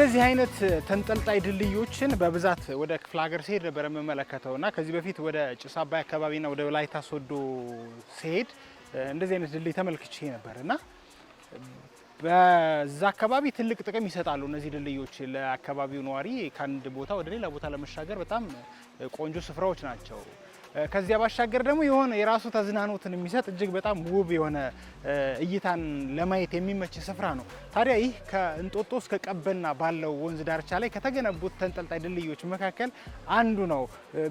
እንደዚህ አይነት ተንጠልጣይ ድልድዮችን በብዛት ወደ ክፍለ ሀገር ሲሄድ ነበር የምመለከተውና ከዚህ በፊት ወደ ጭስ አባይ አካባቢና ወደ ወላይታ ሶዶ ሲሄድ እንደዚህ አይነት ድልድይ ተመልክቼ ነበርና በዛ አካባቢ ትልቅ ጥቅም ይሰጣሉ። እነዚህ ድልድዮች ለአካባቢው ነዋሪ ከአንድ ቦታ ወደ ሌላ ቦታ ለመሻገር በጣም ቆንጆ ስፍራዎች ናቸው። ከዚያ ባሻገር ደግሞ የሆነ የራሱ ተዝናኖትን የሚሰጥ እጅግ በጣም ውብ የሆነ እይታን ለማየት የሚመች ስፍራ ነው። ታዲያ ይህ ከእንጦጦ እስከ ቀበና ባለው ወንዝ ዳርቻ ላይ ከተገነቡት ተንጠልጣይ ድልድዮች መካከል አንዱ ነው።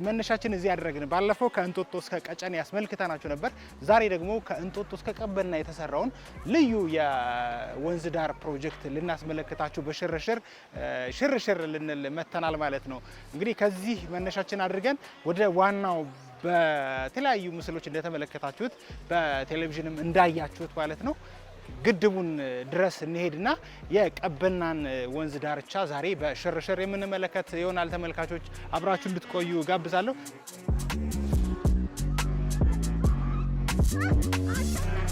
መነሻችን እዚህ ያደረግን ባለፈው ከእንጦጦ እስከ ቀጨኔ ያስመልክተናችሁ ነበር። ዛሬ ደግሞ ከእንጦጦ እስከ ቀበና የተሰራውን ልዩ የወንዝ ዳር ፕሮጀክት ልናስመለክታችሁ በሽርሽር ልንል መተናል ማለት ነው። እንግዲህ ከዚህ መነሻችን አድርገን ወደ ዋናው በተለያዩ ምስሎች እንደተመለከታችሁት በቴሌቪዥንም እንዳያችሁት ማለት ነው ግድቡን ድረስ እንሄድና የቀበናን ወንዝ ዳርቻ ዛሬ በሽርሽር የምንመለከት ይሆናል። ተመልካቾች አብራችሁ እንድትቆዩ ጋብዛለሁ።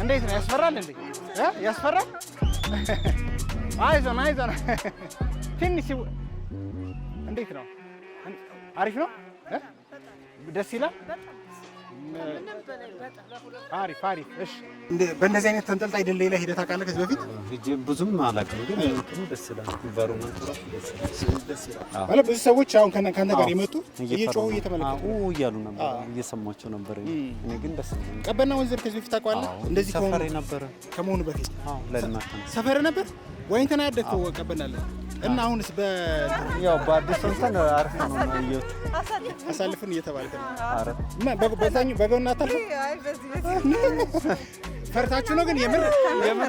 እንዴት ነው? ያስፈራል እንዴ? ያስፈራል? አይዞን ትንሽ እንዴት ነው? አሪፍ ነው? ደስ ይላል። አሪፍ። እሺ፣ በእንደዚህ አይነት ተንጠልጣይ ድልድይ ላይ ሂደት አውቃለህ? ከዚህ በፊት ብዙም አላውቅም፣ ግን ደስ ይላል። ኢንቫይሮመንቱ ደስ ይላል ማለት ብዙ ሰዎች አሁን ከአንተ ጋር የመጡ እየጮሁ እየተመለከቱ እያሉ ነበር፣ እየሰማቸው ነበር። እኔ ግን ደስ ይላል። ቀበና ወንዝ ከዚህ በፊት ታውቀዋለህ? እንደዚህ ሰፈሬ ነበር ከመሆኑ በፊት ለልማት ሰፈር ነበር ወይ እንትን ያደግከው ቀበና ላይ እና አሁንስ ያው በአዲስ እንትን አሪፍ ነው ማለት አሳልፉን እየተባልከ ነው። አረ በዛኛው በጎና ታልፈ ፈርታችሁ ነው? ግን የምር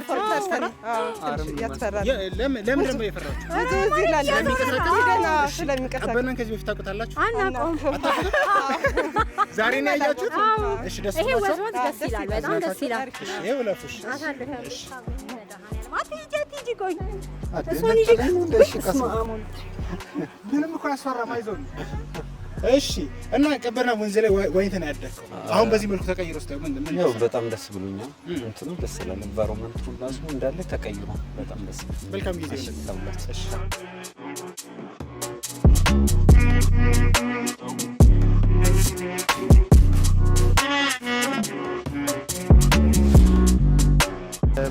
ፈርታችሁ? ለምን ደግሞ የፈራችሁ? ቀበናን ከዚህ በፊት ታውቁታላችሁ? አናውቀውም። ዛሬ ነው ያያችሁት? እሺ፣ ደስ ይላል። ደስ ይላል። በጣም ደስ ይላል። ይሄ ወላፉሽ ምንም እኮ አያስፈራም። አይዞህ። እሺ። እና ቀበና ወንዝ ላይ ዋኝተን ያደግከው አሁን በዚህ መልኩ ተቀይሮ እስከ ምን ያው በጣም ደስ ብሎኛል። እንትኑ ደስ ይላል። ኢንቫይሮመንቱ ሁሉ እንዳለ ተቀይሮ በጣም ደስ ይላል። መልካም ጊዜ ተብሏል። እሺ።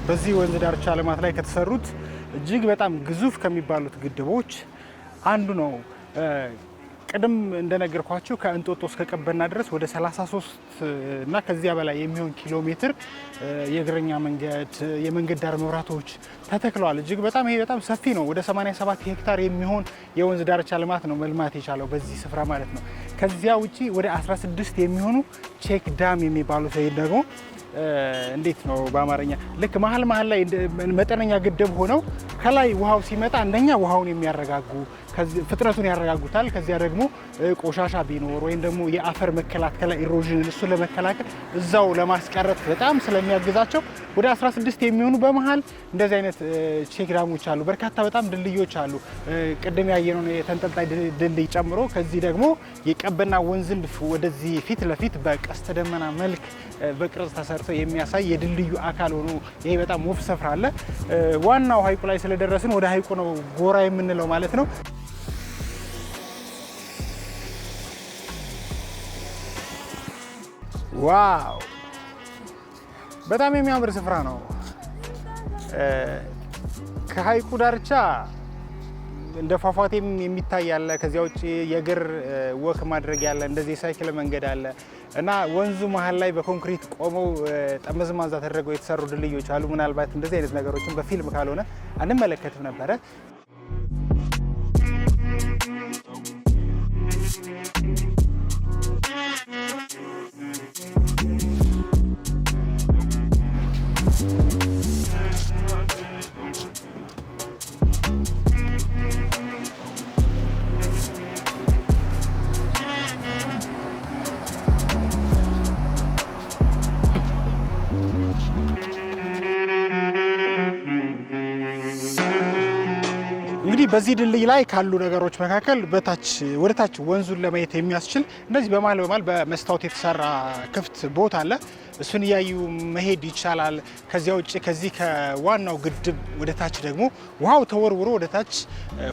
በዚህ ወንዝ ዳርቻ ልማት ላይ ከተሰሩት እጅግ በጣም ግዙፍ ከሚባሉት ግድቦች አንዱ ነው። ቅድም እንደነገርኳችሁ ከእንጦጦ እስከ ቀበና ድረስ ወደ 33 እና ከዚያ በላይ የሚሆን ኪሎ ሜትር የእግረኛ መንገድ፣ የመንገድ ዳር መብራቶች ተተክለዋል። እጅግ በጣም ይሄ በጣም ሰፊ ነው። ወደ 87 ሄክታር የሚሆን የወንዝ ዳርቻ ልማት ነው መልማት የቻለው በዚህ ስፍራ ማለት ነው። ከዚያ ውጪ ወደ 16 የሚሆኑ ቼክ ዳም የሚባሉት ደግሞ እንዴት ነው በአማርኛ ልክ መሀል ላይ መጠነኛ ግድብ ሆነው ከላይ ውሃው ሲመጣ አንደኛ ውሃውን የሚያረጋጉ ፍጥነቱን ያረጋጉታል። ከዚያ ደግሞ ቆሻሻ ቢኖር ወይም ደግሞ የአፈር መከላከል ኢሮዥን እሱ ለመከላከል እዛው ለማስቀረት በጣም ስለሚያግዛቸው ወደ 16 የሚሆኑ በመሃል እንደዚህ አይነት ቼክ ዳሞች አሉ። በርካታ በጣም ድልድዮች አሉ። ቅድም ያየነው የተንጠልጣይ ድልድይ ጨምሮ ከዚህ ደግሞ የቀበና ወንዝን ወደዚህ ፊት ለፊት በቀስተ ደመና መልክ በቅርጽ ተሰርቶ የሚያሳይ የድልድዩ አካል ሆኖ ይሄ በጣም ውብ ስፍራ አለ። ዋናው ሀይቁ ላይ ስለደረስን ወደ ሀይቁ ነው ጎራ የምንለው ማለት ነው። ዋው በጣም የሚያምር ስፍራ ነው። ከሀይቁ ዳርቻ እንደ ፏፏቴም የሚታይ ያለ፣ ከዚያ ውጭ የእግር ወክ ማድረግ ያለ፣ እንደዚህ የሳይክል መንገድ አለ እና ወንዙ መሀል ላይ በኮንክሪት ቆመው ጠመዝማዛ ተደረገው የተሰሩ ድልድዮች አሉ። ምናልባት እንደዚህ አይነት ነገሮችን በፊልም ካልሆነ አንመለከትም ነበረ። እንግዲህ በዚህ ድልድይ ላይ ካሉ ነገሮች መካከል ወደ ታች ወንዙን ለማየት የሚያስችል እንደዚህ በመሀል በመስታወት የተሰራ ክፍት ቦታ አለ። እሱን እያዩ መሄድ ይቻላል። ከዚያ ውጭ ከዚህ ከዋናው ግድብ ወደ ታች ደግሞ ውሃው ተወርውሮ ወደ ታች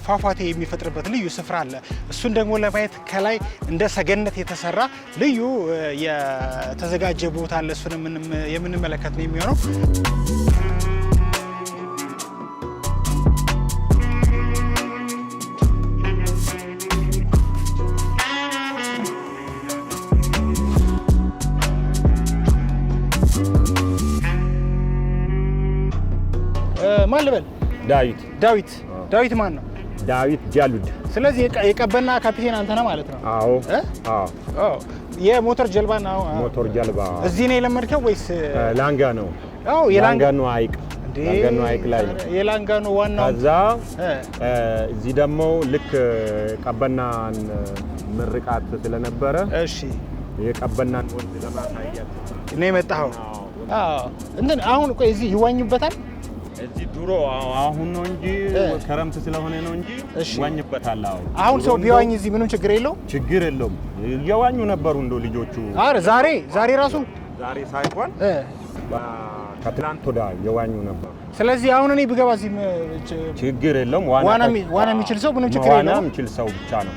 ፏፏቴ የሚፈጥርበት ልዩ ስፍራ አለ። እሱን ደግሞ ለማየት ከላይ እንደ ሰገነት የተሰራ ልዩ የተዘጋጀ ቦታ አለ። እሱን የምንመለከት ነው የሚሆነው። ማን ልበል? ዳዊት ማን ነው? ዳዊት ጃሉድ። ስለዚህ የቀበና ካፒቴን አንተ ነህ ማለት ነው? አዎ አዎ። የሞተር ጀልባ ነው? ሞተር ጀልባ እዚህ ነው የለመድከው ወይስ? ላንጋ ነው። አዎ የላንጋኖ ሐይቅ ላይ የላንጋኖ ዋናው። ከዛ እዚህ ደግሞ ልክ ቀበናን ምርቃት ስለነበረ እሺ የቀበናን ወንዝ ለማሳየት ነው የመጣኸው? አዎ። እንትን አሁን ቆይ እዚህ ይዋኙበታል? እዚህ ድሮ አሁን ነው እንጂ ክረምት ስለሆነ ነው እንጂ ይዋኝበታል። አሁን ሰው ቢዋኝ እዚህ ምንም ችግር የለውም? ችግር የለውም። እየዋኙ ነበሩ እንደው ልጆቹ። አረ ዛሬ ራሱ ዛሬ ሳይሆን ከትላንት ወዲያ እየዋኙ ነበሩ። ስለዚህ አሁን እኔ ብገባ እዚህ ችግር የለውም። ዋና የሚችል ሰው ምንም ችግር የለውም። ዋና የሚችል ሰው ብቻ ነው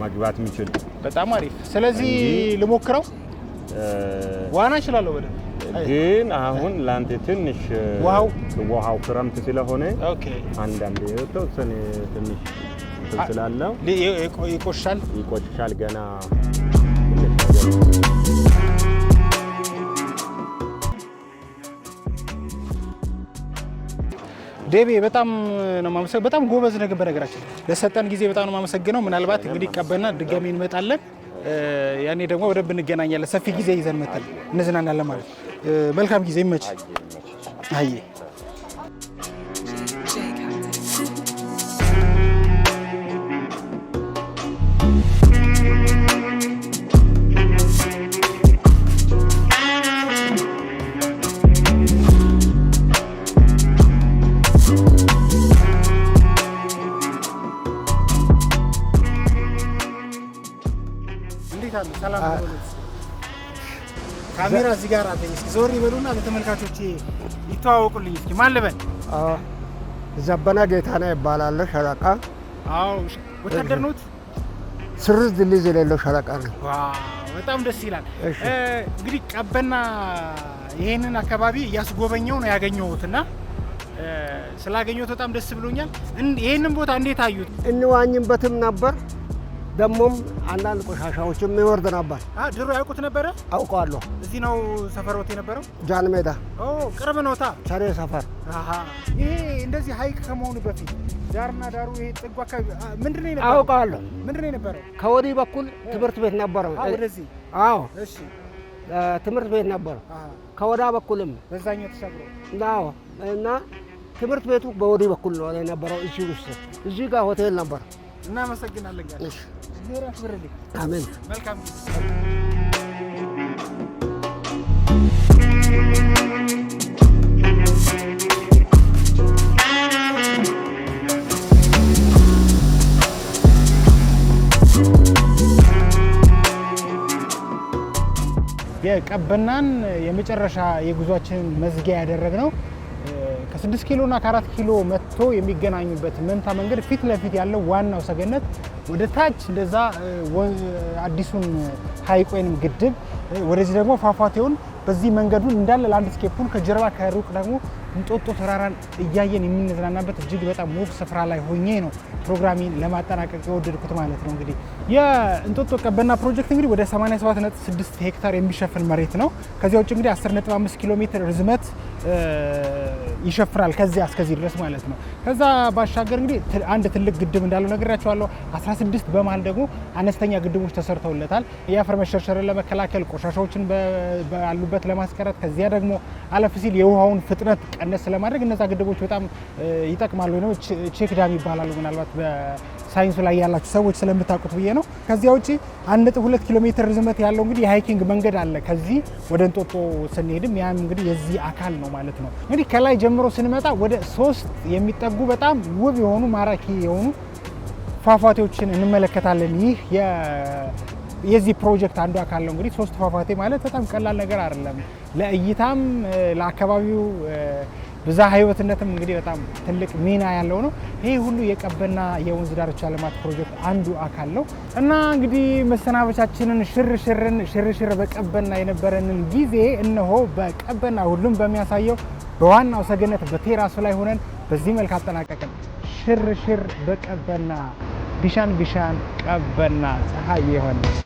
መግባት የሚችል። በጣም አሪፍ። ስለዚህ ልሞክረው። ዋና እችላለሁ በደንብ ግን አሁን ላንተ ትንሽ ውሃው ክረምት ስለሆነ አንዳንዴ የተወሰነ ትንሽ ስላለው ይቆሻል ገና። ዴቤ በጣም ነው ማመሰግነው። በጣም ጎበዝ ነገር በነገራችን ለሰጠን ጊዜ በጣም ነው ማመሰግነው። ምናልባት እንግዲህ ቀበና ድጋሚ እንመጣለን። ያኔ ደግሞ ወደብ እንገናኛለን። ሰፊ ጊዜ ይዘን መተን እንዝናናለን ማለት ነው። መልካም ጊዜ ይመች። አይ ሰላም ነው። ካሜራ እዚህ ጋር አለኝ። እስኪ ዞር ይበሉና ለተመልካቾች ይተዋወቁልኝ። እስኪ ማን ልበል? ዘበነ ጌታነህ ይባላል። ሸለቃ። አዎ ወታደር ነዎት? ስርዝ ድልዝ የሌለው ሸለቃ ነው። በጣም ደስ ይላል። እንግዲህ ቀበና ይሄንን አካባቢ እያስጎበኘው ነው ያገኘሁትና ስላገኘሁት በጣም ደስ ብሎኛል። ይሄንን ቦታ እንዴት አዩት? እንዋኝበትም ነበር ደሞም አንዳንድ ቆሻሻዎችም ይወርድ ነበር። ድሮ ያውቁት ነበረ? አውቀዋለሁ። እዚህ ነው ሰፈሮት የነበረው? ጃን ሜዳ። ቅርብ ነውታ? ቸሬ ሰፈር። ይሄ እንደዚህ ሀይቅ ከመሆኑ በፊት ዳርና ዳሩ ይሄ ጥጉ አካባቢ ምንድነው የነበረው? አውቀዋለሁ። ምንድነው የነበረው? ከወዲህ በኩል ትምህርት ቤት ነበረው። ወደዚህ? አዎ። እሺ። ትምህርት ቤት ነበረው። ከወዳ በኩልም በዛኛው ተሻግሮ? አዎ። እና ትምህርት ቤቱ በወዲህ በኩል ነው የነበረው። እዚህ ውስጥ እዚህ ጋር ሆቴል ነበር። እናመሰግናለን ጋር። እሺ አሜን። መልካም የቀበናን የመጨረሻ የጉዟችንን መዝጊያ ያደረግነው ከ6 ኪሎ እና ከ4 ኪሎ መጥቶ የሚገናኙበት መንታ መንገድ ፊት ለፊት ያለው ዋናው ሰገነት ወደ ታች እንደዛ አዲሱን ሀይቅ ወይም ግድብ ወደዚህ ደግሞ ፏፏቴውን በዚህ መንገዱን እንዳለ ላንድስኬፑን ከጀርባ ከሩቅ ደግሞ እንጦጦ ተራራን እያየን የምንዝናናበት እጅግ በጣም ውብ ስፍራ ላይ ሆኜ ነው ፕሮግራሚን ለማጠናቀቅ የወደድኩት ማለት ነው። እንግዲህ የእንጦጦ ቀበና ፕሮጀክት እንግዲህ ወደ 87.6 ሄክታር የሚሸፍን መሬት ነው። ከዚያ ውጭ እንግዲህ 10.5 ኪሎ ሜትር ርዝመት ይሸፍናል ከዚያ እስከዚህ ድረስ ማለት ነው። ከዛ ባሻገር እንግዲህ አንድ ትልቅ ግድብ እንዳለው ነግሬያቸዋለሁ። 16 በመሃል ደግሞ አነስተኛ ግድቦች ተሰርተውለታል። የአፈር መሸርሸርን ለመከላከል ቆሻሻዎችን ባሉበት ለማስቀረት ከዚያ ደግሞ አለፍ ሲል የውሃውን ፍጥነት ቀነስ ለማድረግ እነዛ ግድቦች በጣም ይጠቅማሉ ነው። ቼክ ዳም ይባላሉ። ምናልባት በሳይንሱ ላይ ያላችሁ ሰዎች ስለምታውቁት ብዬ ነው። ከዚያ ውጪ 1.2 ኪሎ ሜትር ርዝመት ያለው እንግዲህ የሃይኪንግ መንገድ አለ ከዚህ ወደ እንጦጦ ስንሄድም ያም እንግዲህ የዚህ አካል ነው ማለት ነው። እንግዲህ ከላይ ጀምሮ ስንመጣ ወደ 3 የሚጠጉ በጣም ውብ የሆኑ ማራኪ የሆኑ ፏፏቴዎችን እንመለከታለን። ይህ የዚህ ፕሮጀክት አንዱ አካል ነው። እንግዲህ ሶስት ፏፏቴ ማለት በጣም ቀላል ነገር አይደለም። ለእይታም ለአካባቢው ብዛ ህይወትነትም እንግዲህ በጣም ትልቅ ሚና ያለው ነው። ይሄ ሁሉ የቀበና የወንዝ ዳርቻ ልማት ፕሮጀክት አንዱ አካል ነው እና እንግዲህ መሰናበቻችንን ሽርሽር በቀበና የነበረንን ጊዜ እነሆ በቀበና ሁሉም በሚያሳየው በዋናው ሰገነት በቴራሱ ላይ ሆነን በዚህ መልክ አጠናቀቅን። ሽርሽር በቀበና ቢሻን ቀበና ፀሐይ የሆነ